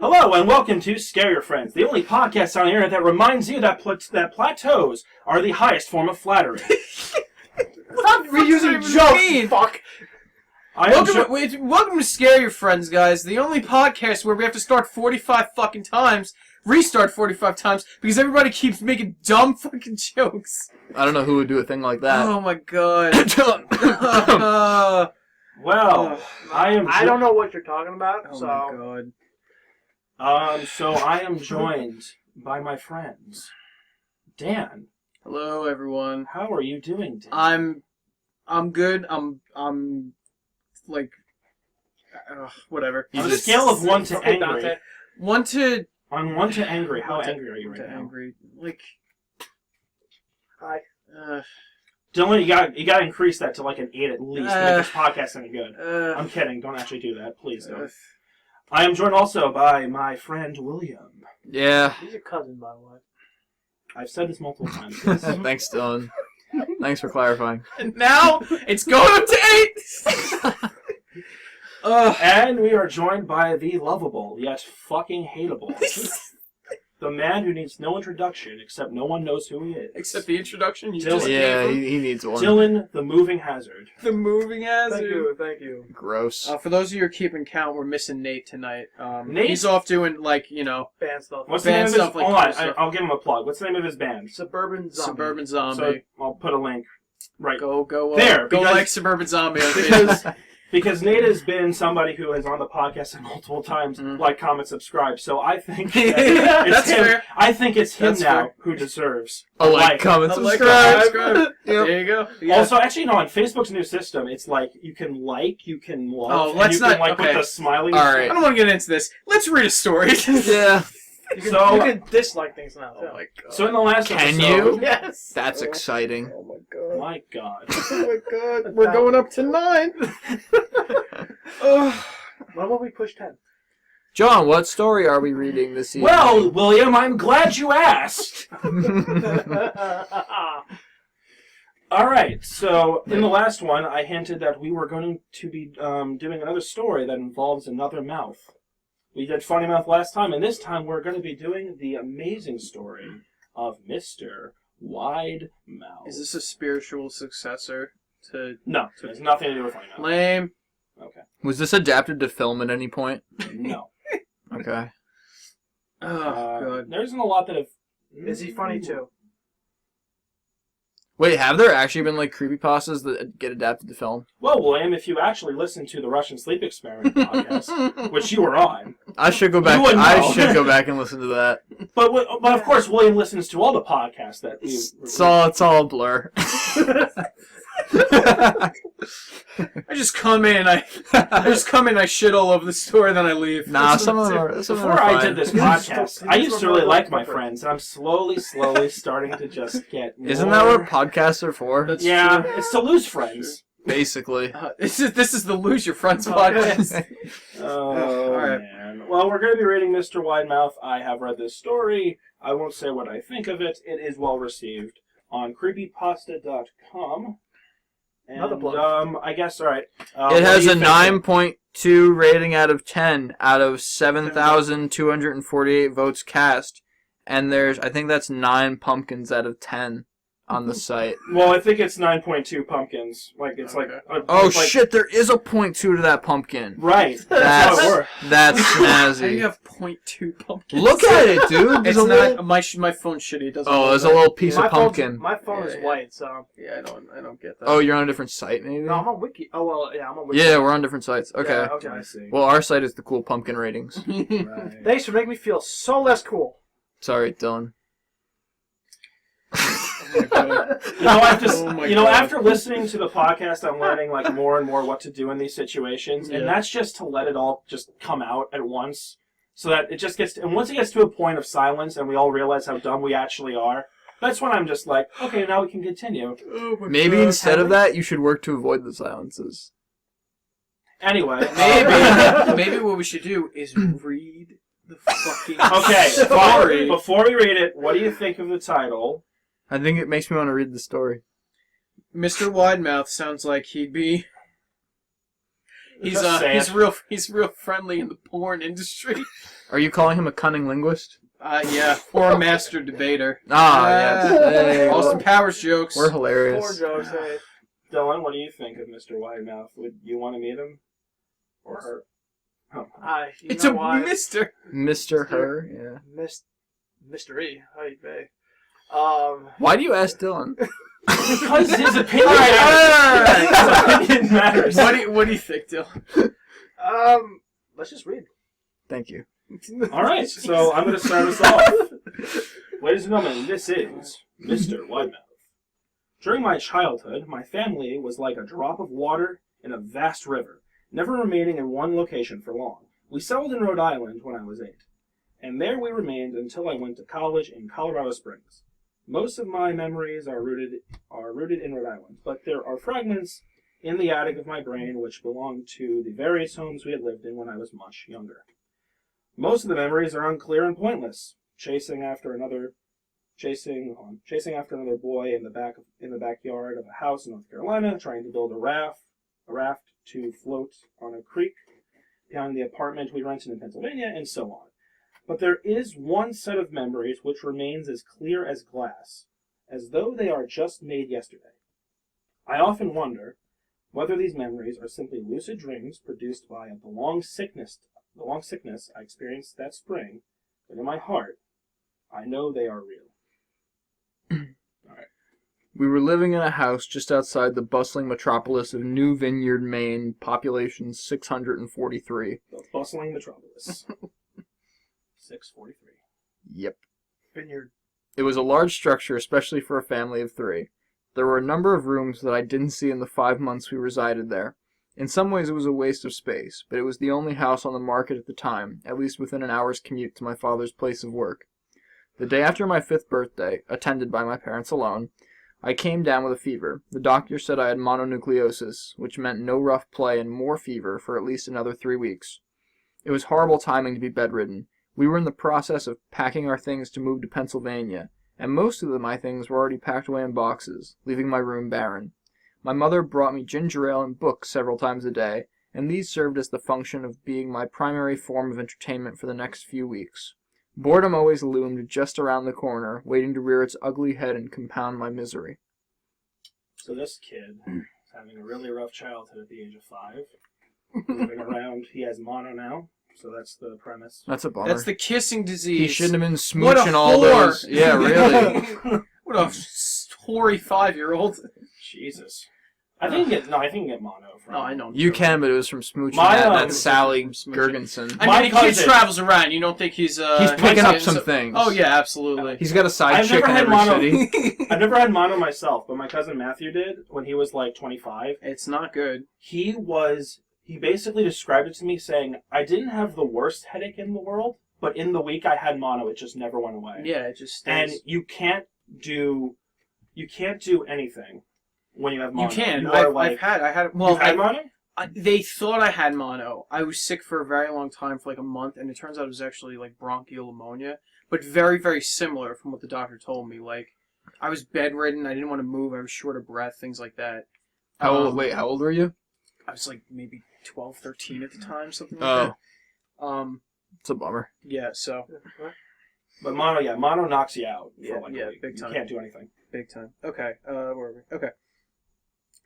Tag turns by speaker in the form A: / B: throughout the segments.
A: Hello and welcome to Scare Your Friends, the only podcast on the internet that reminds you that plateaus are the highest form of flattery.
B: Stop reusing jokes, fuck!
C: Welcome to Scare Your Friends, guys, the only podcast where we have to start 45 fucking times, restart 45 times, because everybody keeps making dumb fucking jokes.
D: I don't know who would do a thing like that.
C: Oh my god.
B: I don't know what you're talking about,
C: Oh
B: so...
C: my god.
A: So I am joined by my friends. Dan.
C: Hello, everyone.
A: How are you doing, Dan?
C: I'm good. I'm like, whatever.
A: On a scale of 1 to angry. On 1 to angry, how angry are you right now?
C: Angry. Like,
B: Hi.
A: Dylan, you got to increase that to like an 8 at least to make this podcast any good. I'm kidding. Don't actually do that. Please don't. I am joined also by my friend William.
D: Yeah.
B: He's your cousin, by the way.
A: I've said this multiple times.
D: Thanks, Dylan. Thanks for clarifying.
C: And now it's going up to 8.
A: And we are joined by the lovable yet fucking hateable. The man who needs no introduction, except no one knows who he is.
C: Except the introduction you
A: Dylan.
C: just
D: Yeah,
C: gave him.
D: he needs one.
A: Dylan, the moving hazard.
C: The moving hazard.
B: Thank you.
D: Gross.
C: For those of you who are keeping count, we're missing Nate tonight.
A: Nate?
C: He's off doing, like, you know,
B: Band stuff.
A: What's the name of his...
C: stuff like
A: Hold on,
C: cool stuff.
A: I'll give him a plug. What's the name of his band?
B: Suburban Zombie.
C: Suburban Zombie.
A: So I'll put a link. Right.
C: Go
A: there,
C: go
A: because-
C: like Suburban Zombie on Facebook.
A: Because Nate has been somebody who is on the podcast multiple times, like, comment, subscribe. So I think that it's
C: That's
A: him.
C: fair.
A: I think it's him
C: That's
A: now
C: fair.
A: who deserves
D: Oh, like, comment, subscribe.
C: Subscribe. There you go. Yeah.
A: Also, actually, no. On Facebook's new system, it's like you can love,
C: Oh,
A: and
C: let's
A: you can
C: not-
A: like
C: okay.
A: with the smiley.
D: All right.
C: I don't want to get into this. Let's read a story.
D: Yeah.
B: You can,
A: So-
B: you can dislike things now, too.
C: Oh my god.
A: So in the last
D: Can
A: episode,
D: you?
B: Yes!
D: That's exciting.
C: Oh my god.
A: My God.
C: Oh my god. We're going up to 9.
B: Why won't we push 10?
D: John, what story are we reading this evening?
A: Well, William, I'm glad you asked. All right. So in the last one, I hinted that we were going to be doing another story that involves another mouth. We did Funny Mouth last time, and this time we're going to be doing the amazing story of Mr. Widemouth.
C: Is this a spiritual successor to...
A: No, it has nothing to do with Funny Mouth.
C: Lame.
A: Okay.
D: Was this adapted to film at any point?
A: No.
D: Okay.
C: Oh god.
A: There isn't a lot that have...
B: Is he funny, too?
D: Wait, have there actually been, like, creepypastas that get adapted to film?
A: Well, William, if you actually listen to the Russian Sleep Experiment podcast, which you were on...
D: I should go back.
A: You wouldn't
D: I
A: know.
D: should go back and listen to that.
A: But of course, William listens to all the podcasts that we...
D: It's all a blur.
C: I just come in, I shit all over the store, then I leave.
D: Nah, some of them are
A: Before I did this podcast, I
B: He
A: used
B: needs
A: to
B: one
A: really
B: more
A: like my
B: comfort.
A: friends, and I'm slowly starting to just get
D: Isn't
A: more...
D: that what podcasts are for?
C: That's
A: Yeah,
C: true.
A: it's to lose friends.
D: Basically.
C: This is the Lose Your Friends podcast.
A: Oh,
C: Alright.
A: man. Well, we're going to be reading Mr. Widemouth. I have read this story. I won't say what I think of it. It is well received on creepypasta.com.
B: Another
A: And,
B: plug.
A: I guess, alright.
D: It has a 9.2 rating out of 10 out of 7,248 votes cast. And I think that's 9 pumpkins out of 10 on the site.
A: Well, I think it's 9.2 pumpkins. Like, it's
C: Okay.
A: like...
D: Oh
A: it's like,
D: shit, there is a 0.2 to that pumpkin.
A: Right. That's how it works.
D: That's
C: How do you
D: snazzy.
C: have 0.2 pumpkins?
D: Look at it, dude. There's
C: It's
D: a
C: not
D: little...
C: my phone's shitty. It doesn't.
D: Oh,
C: look
D: there's a
C: like-
D: little piece
B: My
D: of pumpkin.
B: My phone is
C: Yeah.
B: white, so...
C: Yeah, I don't get that.
D: Oh, you're on a different site, maybe?
B: No, I'm on Wiki. Oh, well, yeah, I'm on Wiki.
D: Yeah, we're on different sites. Okay.
B: Yeah, okay.
A: I see.
D: Well, our site is the cool pumpkin ratings.
A: Right.
B: Thanks for making me feel so less cool.
D: Sorry, Dylan.
C: Oh my God.
A: After listening to the podcast, I'm learning like more and more what to do in these situations, and
C: Yeah.
A: that's just to let it all just come out at once, so that it just gets. And once it gets to a point of silence, and we all realize how dumb we actually are, that's when I'm just like, okay, now we can continue.
C: Oh my
D: Maybe
C: God.
D: instead of that, you should work to avoid the silences.
A: Anyway,
C: Maybe what we should do is read the fucking
A: Okay,
C: story.
A: before we read it, what do you think of the title?
D: I think it makes me want to read the story.
C: Mr. Widemouth sounds like he'd be He's real friendly in the porn industry.
D: Are you calling him a cunning linguist?
C: Yeah, or a master debater.
D: Yes. Hey,
C: Austin Powers jokes.
D: we're hilarious.
B: Poor jokes, hey.
A: Dylan, what do you think of Mr. Widemouth? Would you want to meet him? Or her? Oh.
C: It's a Mister.
D: Mr. Her, yeah.
B: Mr. E. How you be?
D: Why do you ask Dylan?
A: Because his opinion
C: Alright,
A: His opinion matters.
C: What do you think, Dylan?
B: Let's just read.
D: Thank you.
A: Alright, so I'm going to start us off. Ladies and gentlemen, this is Mr. Widemouth. During my childhood, my family was like a drop of water in a vast river, never remaining in one location for long. We settled in Rhode Island when I was 8, and there we remained until I went to college in Colorado Springs. Most of my memories are rooted in Rhode Island, but there are fragments in the attic of my brain which belong to the various homes we had lived in when I was much younger. Most of the memories are unclear and pointless. Chasing after another boy in the backyard of a house in North Carolina, trying to build a raft to float on a creek behind the apartment we rented in Pennsylvania, and so on. But there is one set of memories which remains as clear as glass, as though they are just made yesterday. I often wonder whether these memories are simply lucid dreams produced by the long sickness I experienced that spring, but in my heart, I know they are real. Alright.
D: We were living in a house just outside the bustling metropolis of New Vineyard, Maine, population 643.
A: The bustling metropolis. 643.
D: Yep.
B: Vineyard.
D: It was a large structure, especially for a family of 3. There were a number of rooms that I didn't see in the 5 months we resided there. In some ways it was a waste of space, but it was the only house on the market at the time, at least within an hour's commute to my father's place of work. The day after my 5th birthday, attended by my parents alone, I came down with a fever. The doctor said I had mononucleosis, which meant no rough play and more fever for at least another 3 weeks. It was horrible timing to be bedridden. We were in the process of packing our things to move to Pennsylvania, and most of my things were already packed away in boxes, leaving my room barren. My mother brought me ginger ale and books several times a day, and these served as the function of being my primary form of entertainment for the next few weeks. Boredom always loomed just around the corner, waiting to rear its ugly head and compound my misery.
A: So this kid is having a really rough childhood at the age of 5. Moving around, he has mono now, so that's the premise.
D: That's a bummer.
C: That's the kissing disease.
D: He shouldn't have been
C: What a
D: smooching all
C: whore.
D: those. Yeah, really.
C: What a hoary 5-year-old.
A: Jesus. I think you can get mono from.
C: No, I know.
D: You can, but it was from smooching
A: My,
D: that Sally
C: smooching.
D: Gergensen.
C: I
A: My
C: mean, the kid
A: cousin-
C: travels around. You don't think he's
D: He's picking up some things.
C: Oh yeah, absolutely.
D: He's got a side
A: I've
D: chick
A: never
D: in
A: had
D: every
A: mono.
D: city.
A: I've never had mono myself, but my cousin Matthew did when he was like 25.
C: It's not good.
A: He basically described it to me saying, I didn't have the worst headache in the world, but in the week I had mono, it just never went away.
C: Yeah, it just
A: And
C: stays.
A: you can't do anything when you have mono.
C: You can.
A: You are
C: I had. Well,
A: You've had mono?
C: they thought I had mono. I was sick for a very long time, for like a month, and it turns out it was actually like bronchial pneumonia, but very, very similar from what the doctor told me. Like, I was bedridden, I didn't want to move, I was short of breath, things like that.
D: How old were you?
C: I was like maybe 12, 13 at the time, something like that.
D: It's a bummer.
C: Yeah, so
A: But mono knocks you out for like
C: yeah,
A: a week.
C: big time.
A: You can't do anything.
C: big time. Okay, where were we? Okay.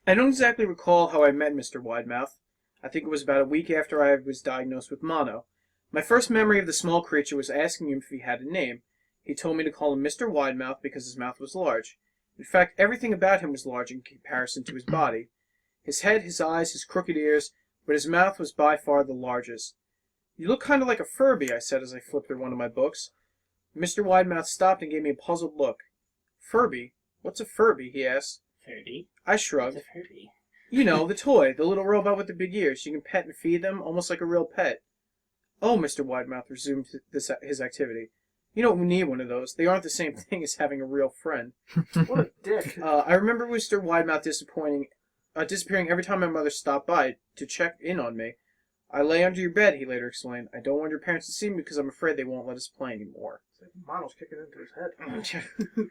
C: I don't exactly recall how I met Mr. Widemouth. I think it was about a week after I was diagnosed with mono. My first memory of the small creature was asking him if he had a name. He told me to call him Mr. Widemouth because his mouth was large. In fact, everything about him was large in comparison to his body. His head, his eyes, his crooked ears, but his mouth was by far the largest. You look kind of like a Furby, I said as I flipped through one of my books. Mr. Widemouth stopped and gave me a puzzled look. Furby? What's a Furby? He asked.
A: Furby?
C: I shrugged.
A: What's a Furby?
C: You know, the toy, the little robot with the big ears. You can pet and feed them, almost like a real pet. Oh, Mr. Widemouth resumed his activity. You don't need one of those. They aren't the same thing as having a real friend.
B: What a dick.
C: I remember Mr. Widemouth disappearing every time my mother stopped by to check in on me. I lay under your bed, he later explained. I don't want your parents to see me because I'm afraid they won't let us play anymore.
B: Mono's kicking into his head.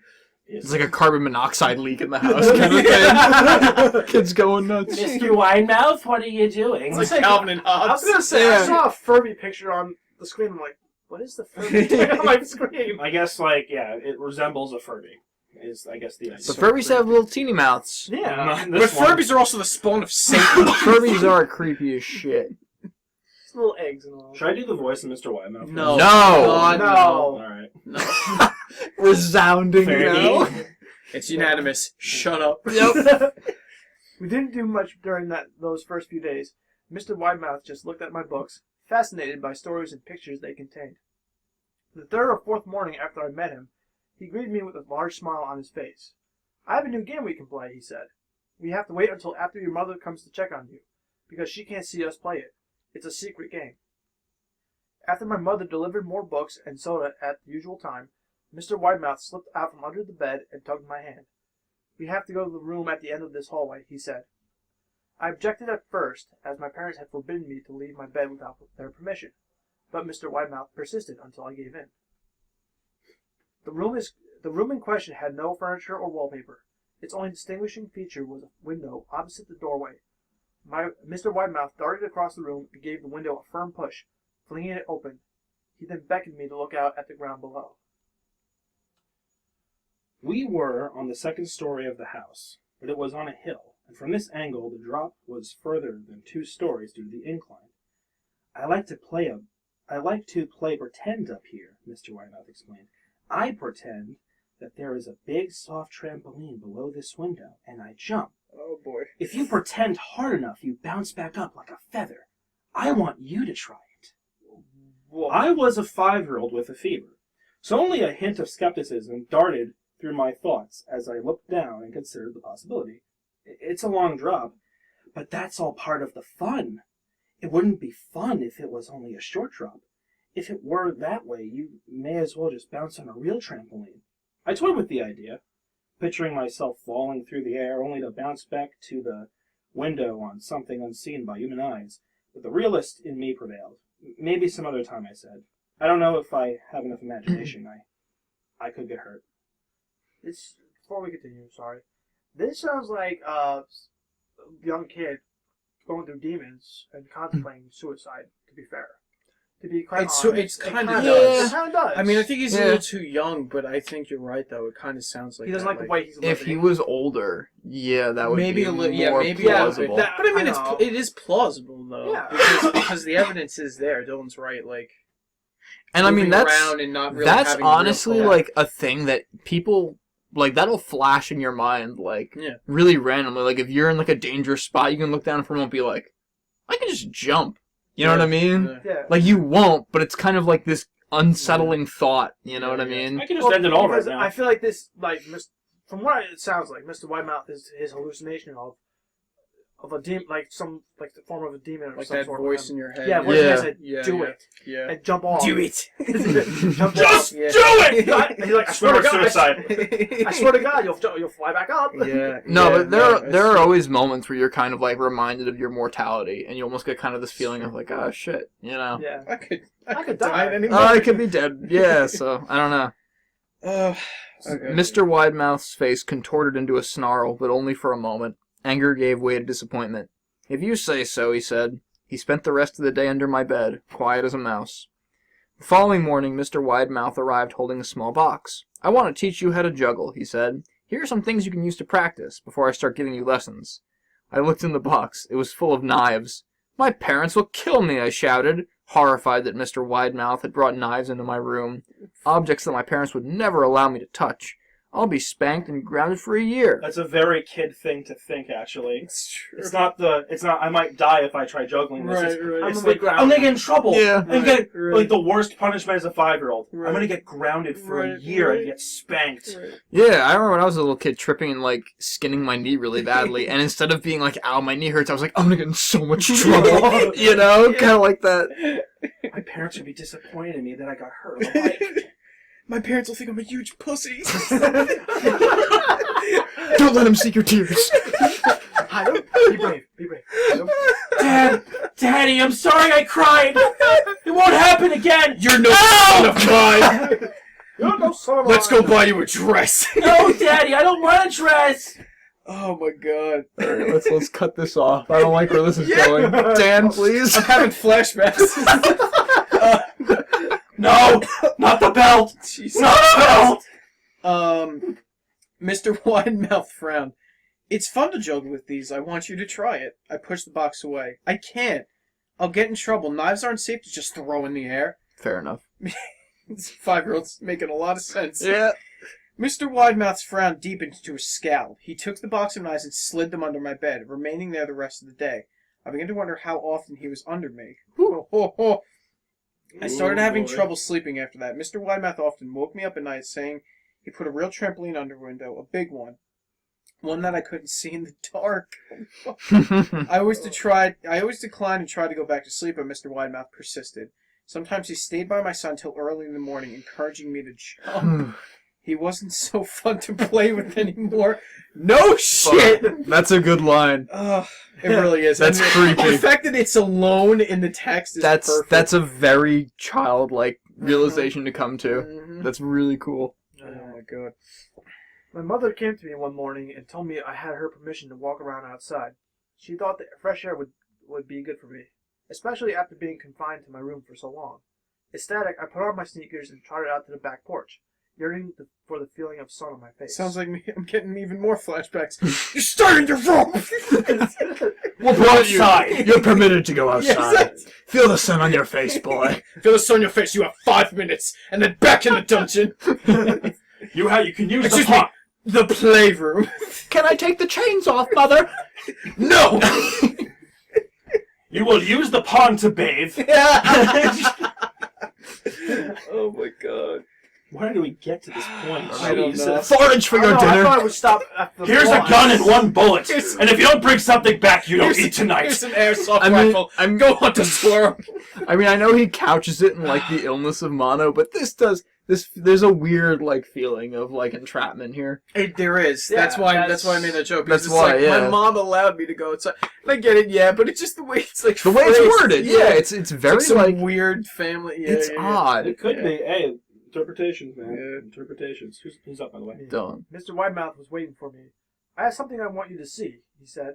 D: It's like a carbon monoxide leak in the house kind of thing. Kids going nuts.
A: Mr. Widemouth, what are you doing?
C: It's like Calvin and
B: I
C: Hobbes.
B: was gonna say,
D: Yeah.
B: I saw a Furby picture on the screen. I'm like, what is the Furby doing on my screen?
A: I guess, like, yeah, it resembles a Furby. Is I guess the idea.
D: But Furbies have little teeny mouths.
B: Yeah.
A: Not
C: But
A: this one.
C: Furbies are also the spawn of Satan.
D: Furbies are creepy as shit.
B: It's little eggs and all.
A: Should I do the voice of Mr. Widemouth?
C: No.
D: No.
C: God,
B: No.
A: Alright.
D: Resounding
A: Fair
D: no.
A: enough.
C: It's unanimous. Shut up.
D: Yep.
B: We didn't do much during those first few days. Mr. Widemouth just looked at my books, fascinated by stories and pictures they contained. The third or fourth morning after I met him, he greeted me with a large smile on his face. I have a new game we can play, he said. We have to wait until after your mother comes to check on you, because she can't see us play it. It's a secret game. After my mother delivered more books and soda at the usual time, Mr. Widemouth slipped out from under the bed and tugged my hand. We have to go to the room at the end of this hallway, he said. I objected at first, as my parents had forbidden me to leave my bed without their permission, but Mr. Widemouth persisted until I gave in. The room in question had no furniture or wallpaper. Its only distinguishing feature was a window opposite the doorway. Mr. Widemouth darted across the room and gave the window a firm push, flinging it open. He then beckoned me to look out at the ground below.
A: We were on the second story of the house, but it was on a hill, and from this angle the drop was further than 2 stories due to the incline. I like to play pretend up here, Mr. Widemouth explained. I pretend that there is a big soft trampoline below this window, and I jump.
C: Oh boy.
A: If you pretend hard enough, you bounce back up like a feather. I want you to try it.
B: Whoa.
A: I was a 5-year-old with a fever, so only a hint of skepticism darted through my thoughts as I looked down and considered the possibility. It's a long drop, but that's all part of the fun. It wouldn't be fun if it was only a short drop. If it were that way, you may as well just bounce on a real trampoline. I toyed with the idea, picturing myself falling through the air only to bounce back to the window on something unseen by human eyes. But the realist in me prevailed. Maybe some other time, I said. I don't know if I have enough imagination. I could get hurt.
B: Before we continue, sorry. This sounds like a young kid going through demons and contemplating suicide, to be fair. To be quite honest.
C: It's kind of
B: It
C: does.
B: kind of does.
C: I mean, I think he's a
D: Yeah.
C: little too young, but I think you're right, though. It kind of sounds like
B: he doesn't
C: that,
B: like the way he's living.
D: If he was older, yeah, that would
C: maybe
D: be
C: a little,
D: more
C: maybe
D: plausible.
B: that-
C: But I mean,
B: I know.
C: it is plausible though,
B: Yeah.
C: because the evidence is there. Dylan's right. Like,
D: And I mean,
C: moving
D: that's
C: around and not really
D: that's
C: having a real
D: honestly
C: thought.
D: like a thing that people like that'll flash in your mind like
C: Yeah.
D: really randomly. Like if you're in like a dangerous spot, you can look down for a moment and be like, I can just jump. You know what I mean?
C: Yeah.
B: Yeah.
D: Like you won't, but it's kind of like this unsettling thought. You know what I mean?
A: I can just end it all right
B: because
A: now.
B: I feel like this, from what it sounds like, Mr. Widemouth is his hallucination of a demon, like the form of a demon or
C: Like
B: some
C: that
B: sort
C: voice
B: of
C: in your head.
B: Yeah, voice in your head said,
C: Yeah,
B: do
C: yeah.
B: it.
C: Yeah.
B: And jump off.
C: Do it.
B: Jump
A: Just
B: off.
C: Yeah.
A: do it!
B: And he's like, I swear to God,
A: suicide.
B: I swear to God, you'll fly back up.
C: Yeah.
D: No,
C: yeah,
D: but there
C: that's
D: are
C: true.
D: always moments where you're kind of like reminded of your mortality, and you almost get kind of this feeling of like, oh shit, you know.
B: Yeah.
C: I could
B: could
C: die
B: die.
C: at any
D: Oh, I
C: moment.
D: could be dead. Yeah, so I don't know.
C: Okay.
D: Mr. Widemouth's face contorted into a snarl, but only for a moment. Anger gave way to disappointment. If you say so, he said. He spent the rest of the day under my bed, quiet as a mouse. The following morning, Mr. Widemouth arrived holding a small box. I want to teach you how to juggle, he said. Here are some things you can use to practice, before I start giving you lessons. I looked in the box. It was full of knives. My parents will kill me, I shouted, horrified that Mr. Widemouth had brought knives into my room, objects that my parents would never allow me to touch. I'll be spanked and grounded for a year.
A: That's a very kid thing to think, actually.
C: It's true.
A: It's not, I might die if I try juggling this.
C: Right,
A: It's-
C: right.
A: It's
B: I'm
A: like,
B: gonna
A: I'm gonna get in trouble.
D: Yeah.
A: I'm gonna,
C: Right.
A: like, the worst punishment as a 5-year-old.
C: Right.
A: I'm gonna get grounded for a
C: Right,
A: year
C: right.
A: and get spanked.
C: Right.
D: Yeah, I remember when I was a little kid tripping and, like, skinning my knee really badly, and instead of being like, ow, my knee hurts, I was like, I'm gonna get in so much trouble. You know?
C: Yeah.
D: Kind of like that.
A: My parents would be disappointed in me that I got hurt on the bike.
C: My parents will think I'm a huge pussy.
D: Don't let him see your tears.
B: Hide him. Be brave. Be brave. Hide him.
A: Daddy, I'm sorry I cried. It won't happen again.
C: You're no son of mine.
B: You're no son of a
C: Let's go
B: line.
C: buy you a dress.
A: No, Daddy, I don't want a dress.
C: Oh my god.
D: All right, let's cut this off. I don't like where this is
C: Yeah.
D: going. Dan, please.
C: I'm having flashbacks.
A: No, not the belt.
C: Jesus.
A: Not the belt.
C: Mr. Widemouth frowned. It's fun to juggle with these. I want you to try it. I pushed the box away. I can't. I'll get in trouble. Knives aren't safe to just throw in the air.
D: Fair enough.
C: This 5-year-old's making a lot of sense.
D: Yeah.
C: Mr. Widemouth's frown deepened into a scowl. He took the box of knives and slid them under my bed, remaining there the rest of the day. I began to wonder how often he was under me. I started having trouble sleeping after that. Mr. Widemouth often woke me up at night saying he put a real trampoline under a window, a big one. One that I couldn't see in the dark. I always declined and tried to go back to sleep, but Mr. Widemouth persisted. Sometimes he stayed by my side until early in the morning, encouraging me to jump. He wasn't so fun to play with anymore. No shit!
D: That's a good line.
C: It really is.
D: That's
C: And
D: creepy.
C: The fact that it's alone in the text is perfect.
D: That's a very childlike realization to come to.
C: Mhm.
D: That's really cool.
C: Oh my god.
B: My mother came to me one morning and told me I had her permission to walk around outside. She thought that fresh air would be good for me, especially after being confined to my room for so long. Ecstatic, I put on my sneakers and trotted out to the back porch, yearning for the feeling of sun on my face.
C: Sounds like me. I'm getting even more flashbacks. You're starting to roll!
A: We'll go outside.
D: You're permitted to go outside.
C: Yes,
D: Feel the sun on your face, boy.
C: Feel the sun on your face, you have 5 minutes, and then back in the dungeon.
A: You can use
C: Excuse
A: the
C: me.
A: pot.
C: The playroom.
D: Can I take the chains off, Mother?
C: No!
A: You will use the pond to bathe.
C: Oh my god.
A: Why did we get to this point?
C: I don't know.
D: Forage for
B: I
D: your
B: don't know, I
D: dinner.
B: thought I would stop after the
A: Here's a
B: pause.
A: gun and 1 bullet.
C: Here's-
A: And if you don't bring something back, you don't eat tonight.
C: Here's an airsoft
D: I mean,
C: rifle. Go hunt a squirrel.
D: I mean, I know he couches it in like the illness of mono, but there's a weird like feeling of like entrapment here.
C: There is.
B: Yeah,
C: that's why I made that joke.
D: That's
C: Because it's
D: why,
C: like,
D: yeah.
C: my mom allowed me to go outside. And I get it, yeah, but it's just the way it's like
D: The way it's
C: phrased.
D: worded, yeah, it's very
C: It's like
D: like
C: some weird family. Yeah,
D: it's
C: yeah, yeah.
D: odd.
A: It could
C: Yeah.
A: be. Hey, interpretations, man.
C: Yeah.
A: Interpretations. Who's up, by the way?
D: Dylan.
B: Mr. Widemouth was waiting for me. I have something I want you to see, he said.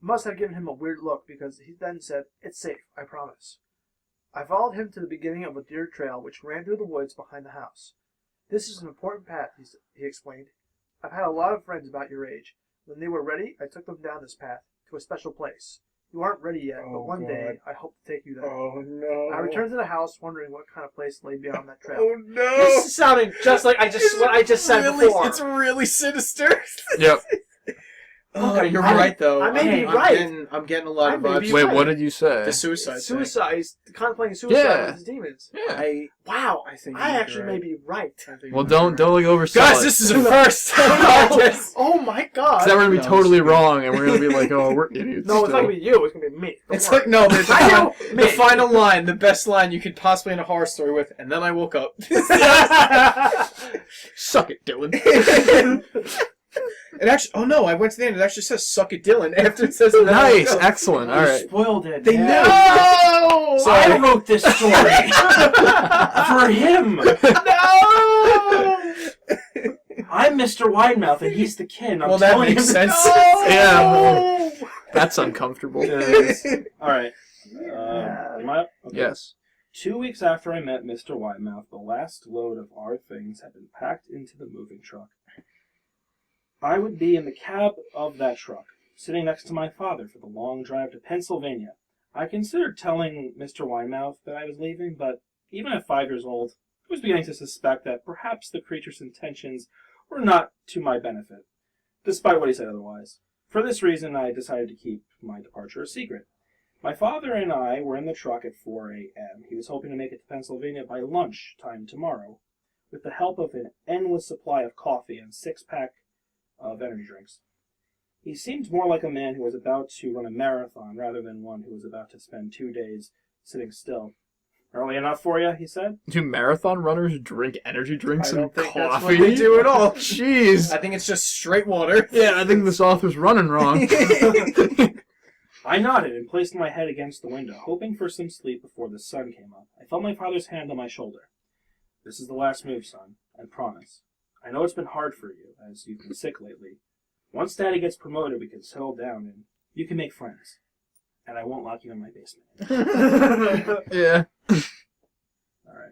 B: Must have given him a weird look because he then said, It's safe, I promise. I followed him to the beginning of a deer trail which ran through the woods behind the house. This is an important path, he explained. I've had a lot of friends about your age. When they were ready, I took them down this path to a special place. You aren't ready yet,
C: Oh,
B: but one
C: God.
B: day I hope to take you there.
C: Oh no.
B: I returned to the house wondering what kind of place lay beyond that trail.
C: Oh no.
B: This is sounding just like what I just said
C: really,
B: before.
C: It's really sinister.
D: Yep.
C: Oh, you're
B: I-
C: right though.
B: I may be
C: I'm
B: right.
C: I'm getting a lot
B: I
C: of
B: may
C: vibes.
B: be
D: Wait,
B: right.
D: what did you say?
C: The suicide. thing.
B: Suicide. He's contemplating suicide
D: Yeah.
B: with his demons.
D: Yeah.
B: Wow.
C: I think
B: I
C: you're
B: actually
C: right.
B: may be right.
C: I think
D: Well,
C: you're
D: don't
C: right.
D: oversell
C: Guys,
D: it.
C: this is a first. podcast.
B: Oh my god.
D: 'Cause then we're gonna be
C: No,
D: totally
C: it's-
D: wrong, and we're gonna be like, oh, we're idiots.
B: No, it's not
D: still.
B: gonna be you. It's gonna be me. Don't
C: It's
B: worry.
C: like no,
B: I know
C: the
B: me.
C: final line, the best line you could possibly in a horror story with, and then I woke up.
D: Suck it, Dylan.
C: It actually, oh no, I went to the end. It actually says "suck it, Dylan" after it says. and then I
D: Nice,
C: woke up.
D: excellent. All
A: You
D: right.
A: spoiled it.
C: They
A: man.
C: know.
A: I wrote this story for him.
B: No.
A: I'm Mr. Widemouth, and he's the kid. I'm
C: Well, that
A: telling
C: makes
A: him
C: sense.
D: Yeah. That's uncomfortable.
A: All right. Am I up? Okay.
D: Yes.
A: 2 weeks after I met Mr. Widemouth, the last load of our things had been packed into the moving truck. I would be in the cab of that truck, sitting next to my father for the long drive to Pennsylvania. I considered telling Mr. Widemouth that I was leaving, but even at 5 years old, I was beginning to suspect that perhaps the creature's intentions were not to my benefit, despite what he said otherwise. For this reason, I decided to keep my departure a secret. My father and I were in the truck at 4 a.m. He was hoping to make it to Pennsylvania by lunchtime tomorrow, with the help of an endless supply of coffee and 6-pack of energy drinks. He seemed more like a man who was about to run a marathon rather than one who was about to spend 2 days sitting still. Early enough for you, he said.
D: Do marathon runners drink energy drinks
C: I
D: and
C: don't think
D: coffee?
C: that's what they do at all.
D: Jeez.
C: I think it's just straight water.
D: Yeah, I think this author's running wrong.
A: I nodded and placed my head against the window, hoping for some sleep before the sun came up. I felt my father's hand on my shoulder. This is the last move, son. promise. I know it's been hard for you, as you've been sick lately. Once Daddy gets promoted, we can settle down and you can make friends. And I won't lock you in my basement.
D: Yeah.
A: Alright.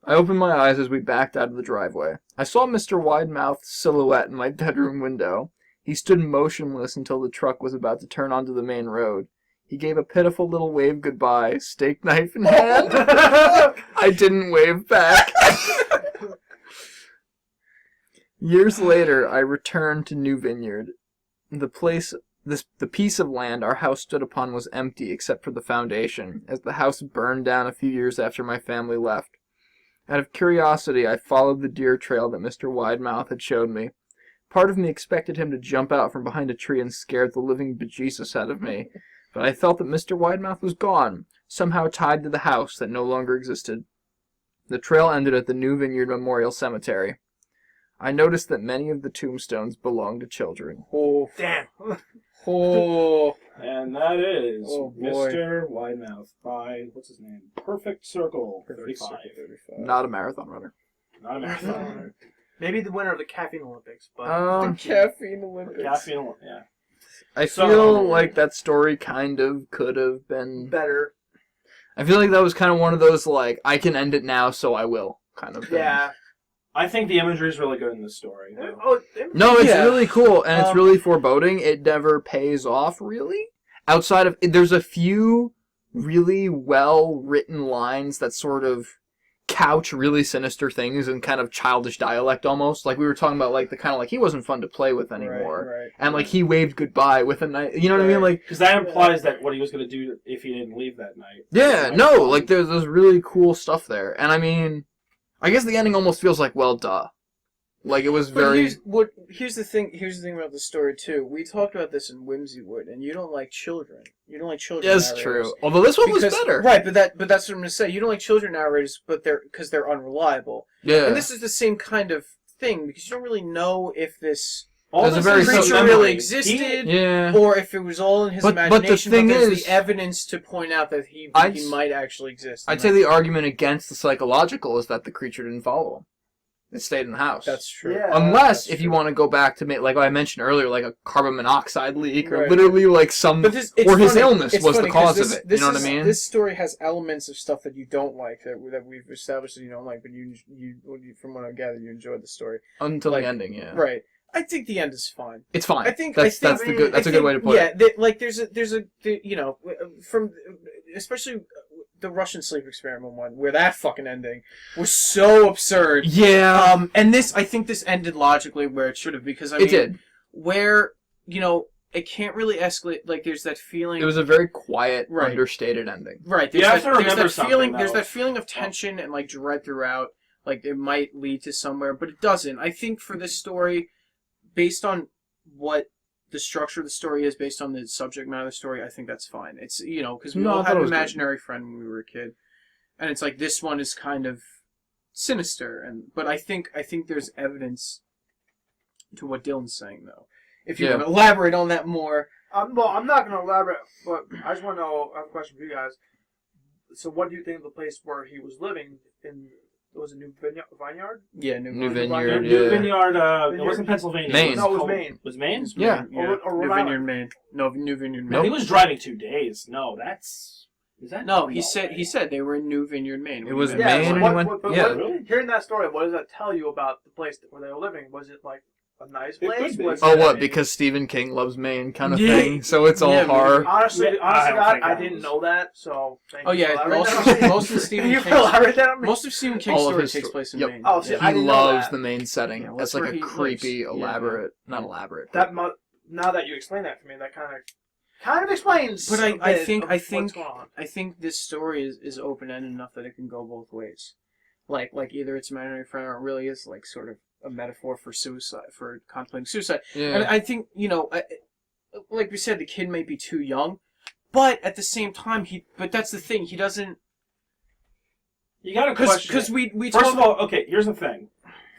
D: I opened my eyes as we backed out of the driveway. I saw Mr. Widemouth's silhouette in my bedroom window. He stood motionless until the truck was about to turn onto the main road. He gave a pitiful little wave goodbye, steak knife in hand. I didn't wave back. Years later, I returned to New Vineyard. The piece of land our house stood upon was empty except for the foundation, as the house burned down a few years after my family left. Out of curiosity, I followed the deer trail that Mr. Widemouth had showed me. Part of me expected him to jump out from behind a tree and scare the living bejesus out of me, but I felt that Mr. Widemouth was gone, somehow tied to the house that no longer existed. The trail ended at the New Vineyard Memorial Cemetery. I noticed that many of the tombstones belonged to children.
C: Oh,
B: Damn.
C: oh.
A: And that is
C: Oh, boy.
A: Mr. Widemouth by, what's his name? Perfect Circle 35.
D: Not a marathon runner.
A: Not a marathon.
B: Maybe the winner of the Caffeine Olympics, but
C: Caffeine Olympics.
A: Caffeine, yeah.
D: I
A: So-
D: feel like that story kind of could have been...
B: better.
D: I feel like that was kind of one of those, like, I can end it now, so I will, kind of thing.
B: Yeah.
A: I think the imagery is really good in this story. though.
B: Oh,
D: No, it's
C: Yeah.
D: really cool, and it's really foreboding. It never pays off, really. Outside of... There's a few really well-written lines that sort of couch really sinister things in kind of childish dialect, almost. Like, we were talking about, like, the kind of, like, he wasn't fun to play with anymore.
C: Right.
D: And, like, he waved goodbye with a night... You know what I mean? Like,
A: Because that implies that what he was going to do if he didn't leave that night.
D: yeah, no, like, there's really cool stuff there. And, I mean... I guess the ending almost feels like, well, duh. Like, it was
C: But
D: very...
C: here's the thing about the story too. We talked about this in Whimsywood, and you don't like children. You don't like children.
D: Yeah, that's
C: narrators.
D: true. Although this one was
C: Because-
D: better.
C: Right, but that's what I'm going to say. You don't like children narrators, but because they're unreliable.
D: Yeah.
C: And this is the same kind of thing because you don't really know if this
A: All
D: There's a
A: this
D: very
A: is
C: creature
D: subtle
C: really
D: memory.
C: existed,
D: Yeah.
C: or if it was all in his
D: But the
C: imagination.
D: thing
C: there's
D: is-
C: the evidence to point out that he
D: I'd-
C: might actually exist.
D: I'd say the argument against the psychological is that the creature didn't follow him. It stayed in the house.
C: That's true.
B: Yeah.
D: Unless,
C: That's
D: if you
C: true.
D: want to go back to like I mentioned earlier, like a carbon monoxide leak, or
C: Right.
D: literally like some,
C: But it's
D: or his
C: funny.
D: illness
C: It's
D: was the
C: funny 'cause
D: cause
C: this,
D: of it.
C: This
D: You know what
C: is-
D: I mean?
C: This story has elements of stuff that you don't like that we've established that you don't like, but you from what I gather you enjoyed the story.
D: Until
C: like-
D: the ending, yeah.
C: Right. I think the end is fine.
D: It's fine.
C: I think
D: that's a good way to put it.
C: Yeah, like there's a you know, from especially the Russian sleep experiment one where that fucking ending was so absurd.
D: Yeah.
C: And I think this ended logically where it should have because I mean
D: It did.
C: where it can't really escalate. Like there's that feeling.
D: It was a very quiet,
C: Right.
D: understated ending.
C: Right.
A: You have to remember
C: there's that
A: something,
C: feeling.
A: though.
C: There's that feeling of tension and like dread throughout. Like it might lead to somewhere, but it doesn't. I think for this story, based on what the structure of the story is, based on the subject matter of the story, I think that's fine. It's because we
D: No, I
C: all
D: thought
C: had
D: it
C: an
D: was good.
C: imaginary friend when we were a kid, and it's like this one is kind of sinister. But I think there's evidence to what Dylan's saying though. If you
D: Yeah.
C: want to elaborate on that more.
B: well, I'm not going to elaborate, but I just want to know. I have a question for you guys. So, what do you think of the place where he was living in? Was it New Vineyard?
C: Yeah,
D: New
B: Vineyard,
D: Vineyard,
A: New
D: yeah.
A: Vineyard, it wasn't Pennsylvania.
D: Maine.
B: No, it was
A: called-
B: Maine.
A: Was Maine?
D: Yeah.
B: Or
C: New
B: Rhode
C: Vineyard,
B: Island.
C: Maine. No, New Vineyard,
A: No,
C: Maine.
A: he was driving 2 days. No, that's... Is that...
C: No, he
A: no
C: said
A: way.
C: he said they were in New Vineyard, Maine.
D: It was
C: When
D: Maine
C: met.
D: and
B: what,
D: he went-
B: what- but
D: yeah.
B: what-
A: Really?
B: hearing that story, what does that tell you about the place where they were living? Was it like a nice
A: It
B: place?
A: could be.
B: Was
D: Oh,
B: it-
D: what? Because Stephen King loves Maine, kind of
C: Yeah.
D: thing. So it's all
C: Yeah,
D: horror.
B: Honestly,
A: I don't
B: God,
A: think
B: I
A: that
B: didn't
A: was-
B: know that. So thank
C: Oh
B: you for
C: yeah,
B: elaborating that on me.
C: most of Stephen
B: Can you
C: King's
B: elaborate that on me?
C: most of Stephen King's
D: All of
C: story
D: his
C: takes
D: sto-
C: place in
D: yep.
C: Maine.
B: Oh, see,
C: Yeah.
B: I
D: He
B: didn't know
D: loves
B: that.
D: the Maine setting.
C: Yeah, well,
D: That's
C: that's
D: like
C: where
D: a
C: he
D: creepy,
C: lives. Yeah.
D: elaborate, not elaborate.
B: That now that you explain that to me, that kind of explains.
C: But
B: a
C: I
B: bit
C: think
B: of
C: I
B: what's
C: think
B: going on.
C: I think this story is open ended enough that it can go both ways. Like either it's imaginary friend or it really is like sort of a metaphor for suicide, for contemplating suicide. And
D: Yeah.
C: I think like we said, the kid may be too young, but at the same time but that's the thing, he doesn't.
A: You gotta question
C: Because
A: it.
C: we
A: First
C: talk-
A: of all, okay, here's the thing.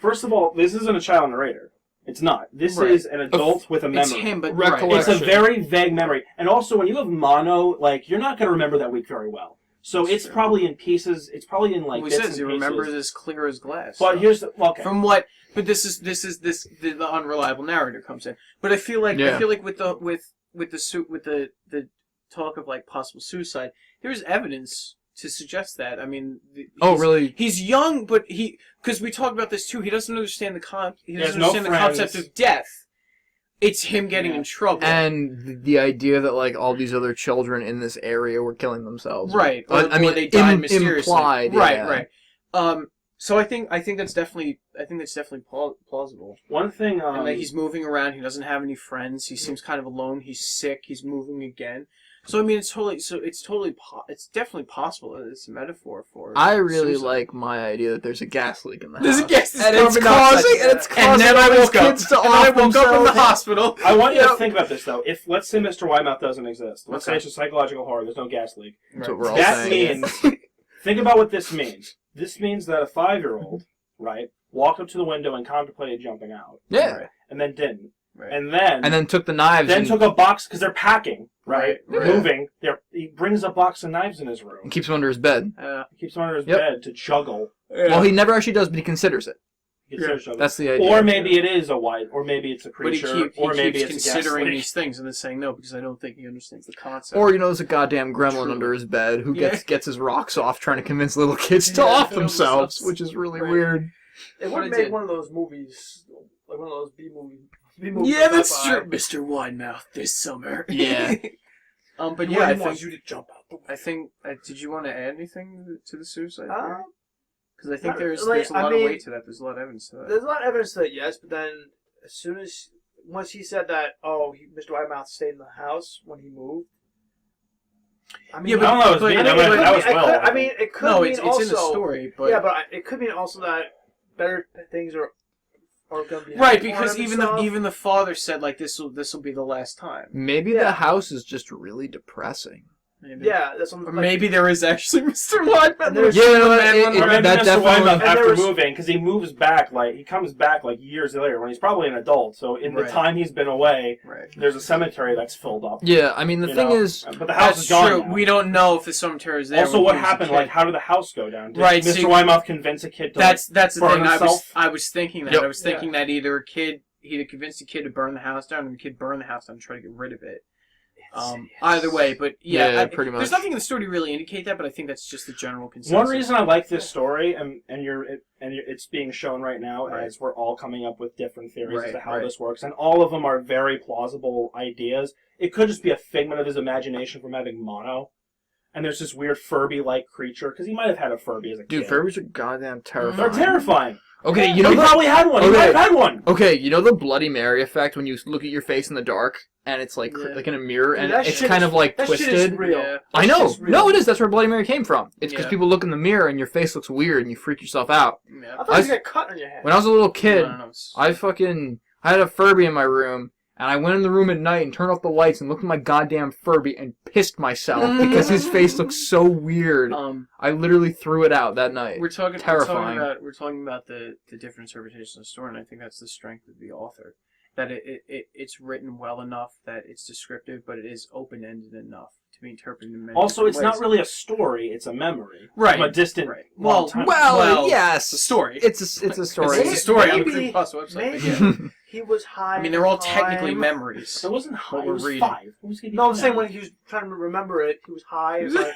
A: First of all, this isn't a child narrator. It's not. This
C: Right.
A: is an adult with a memory.
C: it's him, but
D: Recollection.
A: It's a very vague memory. And also, when you have mono, like, you're not going to remember that week very well. So it's probably in pieces. It's probably in like
C: He
A: bits
C: says
A: and
C: he
A: pieces.
C: remembers as clear as glass.
A: But
C: so.
A: here's the okay.
C: From what? But this is the unreliable narrator comes in. But I feel like with the talk of like possible suicide, there's evidence to suggest that. I mean,
D: really?
C: He's young, but because we talked about this too. He doesn't understand the
A: no
C: concept of death. It's him getting in trouble.
D: And the idea that like all these other children in this area were killing themselves.
C: Right.
D: Or
C: they died mysteriously.
D: Implied.
C: Right. So I think that's definitely plausible.
A: One thing,
C: and like he's moving around. He doesn't have any friends. He seems kind of alone. He's sick. He's moving again. So I mean, it's definitely possible that it's a metaphor for.
D: I really
C: suicide.
D: like my idea that there's a gas leak in the house.
C: There's a gas
D: and it's causing
C: and then I
D: all these
C: wook up.
D: kids to
C: And then I
D: off
C: woke up in the
D: themselves.
C: hospital.
A: I want you to think about this though. If let's say Mr. Widemouth doesn't exist, let's say
C: Okay.
A: it's a psychological horror. There's no gas leak.
D: That's what we're all
A: That
D: saying.
A: means. Think about what this means. This means that a 5-year-old, right, walked up to the window and contemplated jumping out.
D: Yeah.
A: Right, and then didn't.
C: Right.
A: And then
D: took the knives.
A: then
D: and
A: took a box because they're packing, right?
C: Right.
A: Moving. He brings a box of knives in his room.
D: keeps them under his bed.
A: He keeps them under his
D: Yep.
A: bed to juggle.
D: Well, he never actually does, but he considers it.
A: He considers juggling.
D: That's the idea.
A: Or maybe it is a white, or maybe it's a
C: But he
A: creature, or maybe
C: keeps
A: it's a gas
C: considering
A: leak.
C: these things and then saying no because I don't think he understands the concept.
D: Or there's a goddamn gremlin
A: True.
D: under his bed who
C: Yeah.
D: gets his rocks off trying to convince little kids to
C: Yeah,
D: off
C: film
D: themselves,
C: themselves.
D: which is really
C: Right.
D: weird.
B: It
C: What
B: would
C: I
B: make
C: did.
B: one of those movies, like one of those B movies.
C: Yeah, that's true. Mr. Widemouth this summer.
D: Yeah.
C: But
B: He
C: yeah, I
B: wants
C: think
B: you to jump out the window.
C: I think. Did you want to add anything to the suicide?
B: Uh,
C: Because I think
B: not
C: there's
B: really.
C: a lot of weight to that. There's a lot of evidence to that.
B: There's a lot of evidence to that, yes, but then once he said that, Mr. Widemouth stayed in the house when he moved. I mean,
C: Yeah, but-
A: I don't know. It was
C: but-
A: me.
C: I
A: That
C: mean,
A: was-
C: but-
A: that was
B: it
A: Will.
B: could- I mean, it could
C: No,
B: mean
C: it's
B: also,
C: in the story, but
B: yeah, but it could mean also that better things are going to be
C: right
B: happening
C: because
B: for him and stuff.
C: even the father said like this will be the last time.
D: Maybe
B: Yeah.
D: the house is just really depressing.
C: Maybe.
B: Yeah, that's what
C: Or
B: I'm like,
C: maybe there is actually Mr. Widemouth.
B: And there's-
D: Yeah, no,
A: Or
D: it-
A: maybe
D: that
A: Mr.
D: definitely-
A: Widemouth
B: and
A: after
B: there was-
A: moving, because he moves back, he comes back years later when he's probably an adult. So in the
C: Right.
A: time he's been away,
C: Right.
A: there's a cemetery that's filled up.
D: Yeah, I mean, the
A: you
D: thing
A: know?
D: is,
A: But the house
C: That's
A: is gone
C: true.
A: now.
C: We don't know if the cemetery is there.
A: Also,
C: when
A: what
C: he was a
A: happened?
C: kid.
A: How did the house go down? Did
C: Right,
A: Mr.
C: see-
A: Widemouth convince a kid to
C: That's the
A: burn
C: thing.
A: himself?
C: I was thinking that.
D: Yep.
C: I was thinking that either a kid he convinced a kid to burn the house down, and the kid burned the house down and try to get rid of it. Either way, but
D: Yeah, pretty much.
C: There's nothing in the story to really indicate that, but I think that's just the general consensus.
A: One reason I like this story, and it's being shown right now
C: Right.
A: as we're all coming up with different theories as
C: Right,
A: to how
C: right.
A: this works, and all of them are very plausible ideas. It could just be a figment of his imagination from having mono, and there's this weird Furby-like creature, because he might have had a Furby as a
D: dude,
A: kid.
D: Furbies are goddamn
A: They're
D: terrifying.
A: terrifying.
D: Okay, you
A: He
D: know
A: probably had one. He
D: Okay.
A: might have had one.
D: Okay, you know the Bloody Mary effect when you look at your face in the dark and it's like
C: Yeah.
D: like in a mirror and
B: Dude, that
D: it's
B: shit
D: kind
B: is-
D: of like
B: that shit is
D: twisted.
B: real.
C: Yeah.
D: I
B: That
D: know.
B: shit's real.
D: No, it is. That's where Bloody Mary came from. It's because
C: Yeah.
D: people look in the mirror and your face looks weird and you freak yourself out.
C: Yeah.
B: I thought you got cut on your head.
D: When I was a little kid,
C: I don't know, it's-
D: I had a Furby in my room and I went in the room at night and turned off the lights and looked at my goddamn Furby and pissed myself because his face looked so weird. I literally threw it out that night.
C: We're talking
D: Terrifying.
C: We're talking about the different interpretations of the story, and I think that's the strength of the author. That it's written well enough that it's descriptive, but it is open ended enough to be interpreted in many
A: Also,
C: different
A: it's not
C: ways.
A: really a story; it's a memory
C: Right.
A: from a distant,
C: Right.
A: long time.
D: Well, yes,
C: it's a story.
D: It's a story.
C: It's a story on the
B: Maybe-
C: Creepypasta website. but
B: maybe-
C: yeah.
B: He was high.
C: I mean, they're all
B: at the
C: technically
B: time.
C: memories.
A: It wasn't high.
C: What
A: It
C: we're
A: was
C: reading.
A: 5. What was he
B: No, I'm saying
A: doing?
B: when he was trying to remember it, he was high. He was like,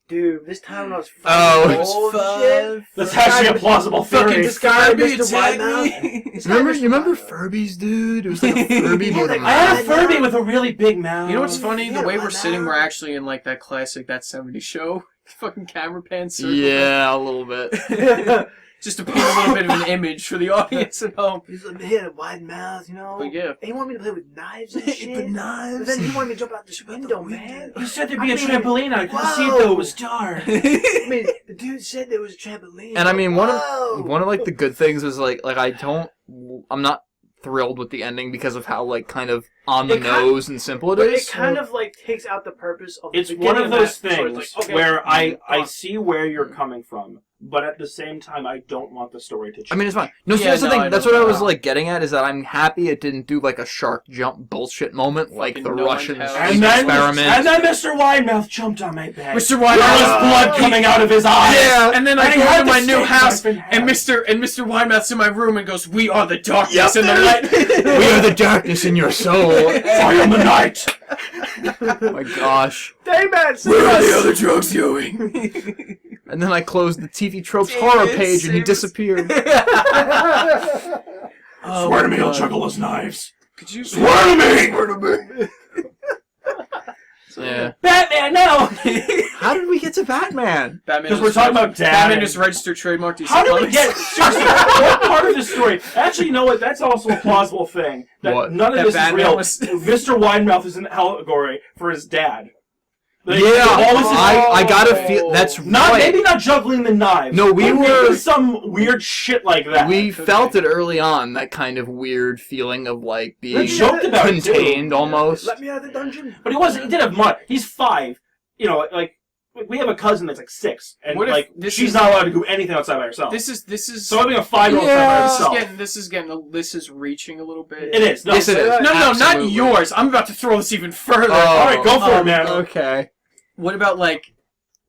B: dude, this time when I was
D: Oh,
B: fucking
D: it was
B: old and shit.
A: That's actually a plausible theory.
B: This guy,
C: Furby
B: Mr.
C: attacked
B: Widemouth.
C: me.
B: This guy,
D: You
B: Mr.
D: remember
B: Widemouth.
D: Furbies, dude? It was like a Furby
B: Yeah,
D: with a
B: like,
A: I had a
D: mouth.
A: Furby with a really big mouth.
C: You know what's funny? The
B: Yeah,
C: way
B: why
C: we're sitting,
B: not?
C: we're actually in like that classic That 70s Show fucking camera pan circle.
D: Yeah, a little bit.
C: Just to paint a little bit of an image for the audience at home.
B: He's like, he had a wide mouth, you know.
C: But yeah.
B: And he wanted me to play with knives and shit. But then he wanted me to jump out this window, man.
A: You said there'd
B: I
A: be a
B: mean,
A: trampoline. I couldn't see it
B: whoa.
A: though. It was dark.
B: I mean, the dude said there was a trampoline.
D: And I mean,
B: Whoa.
D: one of like the good things was like I'm not thrilled with the ending because of how like kind of on the
B: It kind-
D: nose and simple it
B: But
D: is.
B: it kind of like takes out the purpose of the
A: It's
B: beginning
A: one of those
B: that, so
A: things
B: it's like, okay,
A: where I
B: go on.
A: see where you're coming from. but at the same time, I don't want the story to change.
D: I mean, it's fine. No, see,
C: Yeah,
D: that's the
C: no, I
D: thing. That's
C: know.
D: what I was like getting at. Is that I'm happy it didn't do like a shark jump bullshit moment, like the
C: Fucking no
D: Russian
C: one
D: space
C: has-
D: experiment.
A: And then Mr. Widemouth jumped on my bed.
C: Mr.
A: There was
C: Widemouth,
A: blood coming out of his eyes.
D: Yeah.
C: And then
A: And
C: I
A: he
C: go
A: had
C: to my
A: the
C: new
A: steak
C: house,
A: knife in
C: and
A: hand.
C: Mr. Widemouth's in my room and goes, "We are the darkness and the light."
D: We are the darkness in your soul.
A: I am the night.
D: Oh my gosh.
B: Dayman, save
C: Where are the
B: us!
C: other drugs going?
D: And then I closed the TV Tropes
C: Damn
D: horror
C: it,
D: page and he
C: save us.
D: disappeared.
C: Oh
A: Swear to me,
C: my
A: he'll
C: God.
A: juggle his knives.
C: Could you
A: Swear to me! Swear to me!
D: Yeah.
A: Batman, no!
D: How did we get to Batman?
C: Batman?
A: Because we're talking about Dad.
C: Batman just registered trademark. DC
A: How did we
C: Comics.
A: get... Seriously, what part of the story... Actually, you know what? That's also a plausible thing. That
D: What?
A: none of
C: That
A: this
C: Batman
A: is real.
C: was-
A: Mr. Widemouth is an allegory for his dad. Like,
D: Yeah,
A: all this is-
D: I gotta feel that's
A: Not
D: right.
A: maybe not juggling the knives.
D: No, we
A: but
D: were-
A: maybe some weird shit like that.
D: We felt it early on, that kind of weird feeling of like
A: We
D: being
A: joked about it, too.
D: contained almost.
B: Let me out of the dungeon.
A: But he wasn't. He did have money. He's 5. You know, like we have a cousin that's like 6, and
C: What if
A: like
C: this
A: she's
C: is-
A: not allowed to do anything outside by herself.
C: This is
A: so having a 5-year-old outside by herself.
C: this is reaching a little bit.
A: It is. No,
D: Yes, it is.
C: No, not
D: Absolutely.
C: yours. I'm about to throw this even further.
D: Oh.
A: All right, go for it, man.
D: Okay.
C: What about like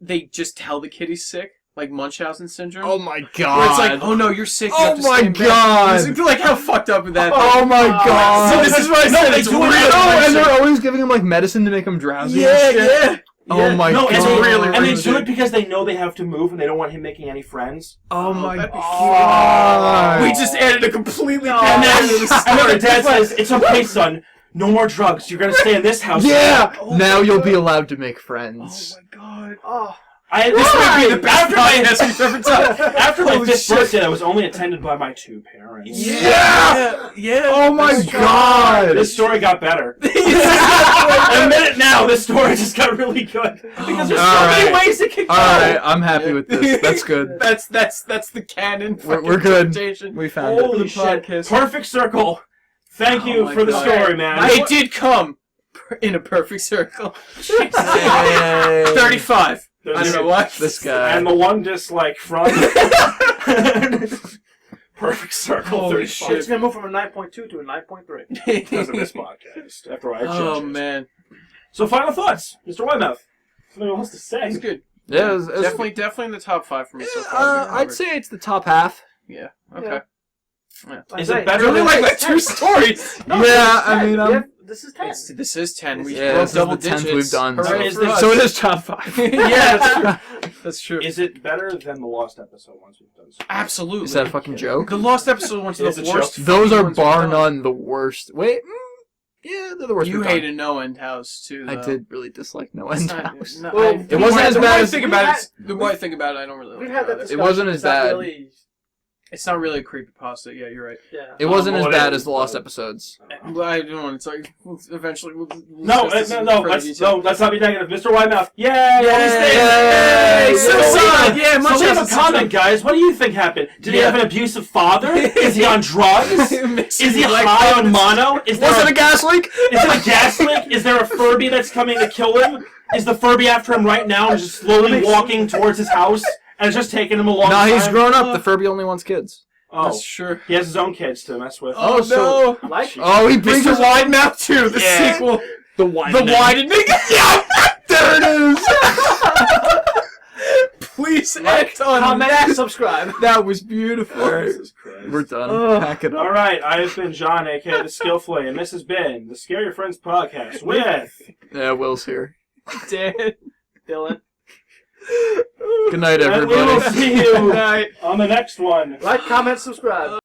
C: they just tell the kid he's sick, like Munchausen syndrome?
D: Oh my god.
C: Where it's like, oh no, you're sick. You
D: Oh
C: have to
D: my
C: stay in bed.
D: God.
C: It's like how fucked up would that? be?
D: Oh my god.
C: So this is what I
A: No,
C: said.
A: they
C: It's
A: do it
C: real.
A: in
D: Oh, and
A: the
D: they're always giving him like medicine to make him drowsy
C: Yeah,
D: and shit.
C: yeah.
D: Oh my
A: no,
D: god.
A: and they,
C: really
A: and they
C: ruins
A: do
C: it.
A: it because they know they have to move and they don't want him making any friends.
D: Oh my
C: that'd be
D: god.
C: We just added a completely
A: And
C: different
A: then,
C: end to the
A: and then the
C: story.
A: dad says, "It's okay, son. No more drugs. You're gonna stay in this house."
D: Yeah!
C: Oh
D: Now
C: my
D: you'll
C: God.
D: be allowed to make
C: Oh
D: friends.
C: my god.
B: Oh,
A: This
C: might be the best
A: after my
C: podcast we've ever done.
A: after my
C: Holy
A: 5th
C: shit.
A: birthday, I was only attended by my 2 parents.
C: Yeah.
D: Oh my
C: That's true.
D: god.
A: This story got better. Admit it now. This story just got really good because there's so many
D: Alright.
A: ways it could go.
D: Alright, I'm happy with this. That's good.
C: That's the canon.
D: We're good.
C: interpretation.
D: We found it.
A: Holy
C: the
A: shit!
C: podcast.
A: Perfect circle. Thank
C: Oh
A: you
C: my
A: for the
C: God.
A: story, man.
C: It did come in a perfect circle.
D: Yay.
C: 35.
A: There's
C: I don't know
A: a-
C: what.
D: This guy.
A: And the one dislike from Perfect circle.
C: Holy
A: 35.
C: shit.
B: it's gonna move from a 9.2 to a 9.3.
A: Because of this podcast. After I judge
C: Oh
A: it.
C: man,
A: So final thoughts, Mr. Widemouth. Something else to say?
C: it's good.
D: Yeah, it was
C: Definitely in the top 5 for me so far.
D: I'd say it's the top half.
C: Yeah. Okay.
A: Is it better
C: Really
A: than
C: like my
B: It's
C: 2 stories.
B: No,
D: Yeah, I
B: this is
D: mean,
B: 10. This is 10.
C: This is 10. We
D: Yeah,
C: broke
D: this is
C: double
D: the 10th
C: digits.
D: we've done.
C: Hooray
A: So
C: for
A: is this-
C: us.
D: So it is top 5.
C: Yeah, that's true. That's true.
A: Is it better than the lost episode ones we've done?
C: Absolutely.
D: Is that a fucking joke?
C: The lost episode ones are
A: It's
C: the
A: a
C: worst.
A: joke.
D: Those are
C: ones we've
D: bar
C: done.
D: none the worst. Wait, yeah, they're the worst.
C: You
D: we've done.
C: hated No End House too.
D: I
C: though.
D: did really dislike No
C: It's
D: End
C: not-
D: House.
C: no,
B: Well,
C: I-
B: it
C: the
D: wasn't
C: more-
D: as
C: the
D: bad
C: more I
D: as-
C: think
B: we
C: about
B: had-
C: it. The more I think about it, I don't really.
B: We've
C: like
B: had that
C: it.
B: discussion.
D: wasn't as
B: It's not
D: bad.
B: Really,
C: It's not really a creepypasta. Yeah, you're right.
B: yeah.
D: It wasn't
A: Well,
D: as
A: it
D: bad
A: is,
D: as the lost
A: but-
D: episodes.
C: Well, I don't want to talk. Eventually, we'll
A: No,
C: discuss this in
A: no,
C: further
A: let's
C: detail.
A: not be negative. Mr. Widemouth, yay!
C: Yay!
A: all these things.
C: Yay!
A: So
C: Suicide!
A: leave a-
C: Yeah,
A: so
C: much
A: leave a
C: else.
A: comment, guys. What do you think happened? Did he
C: Yeah.
A: have an abusive father? Is he on drugs?
C: Makes
A: Is
C: me
A: he
C: like
A: high
C: that.
A: on mono? Is there
D: Was it a gas leak?
A: Is it a gas leak? Is there a Furby that's coming to kill him? Is the Furby after him right now and just slowly walking towards his house? And it's just taking him a long
D: No,
A: time?
D: he's grown up. The Furby only wants kids.
A: Oh,
C: That's true.
A: he has his own kids to mess with.
C: Oh,
D: so-
C: no!
B: Like
D: Oh, he brings
C: Mr.
D: us
C: Widemouth 2, the
A: Yeah.
C: sequel.
D: the
C: The
D: widening.
C: widening. Yeah!
D: There it is.
C: Please
B: Like,
C: act on
B: comment,
C: that.
B: subscribe.
C: That was beautiful.
A: Jesus Christ.
D: We're done.
C: Ugh.
D: Pack it up.
A: All right, I have been John, aka the Skillfully, and this has been the Scare Your Friends podcast with.
D: Yeah, Will's here.
C: Dan.
B: Dylan.
D: Good night,
A: And we will
D: everybody.
A: see you
C: Night.
A: on the next one.
B: Like, comment, subscribe.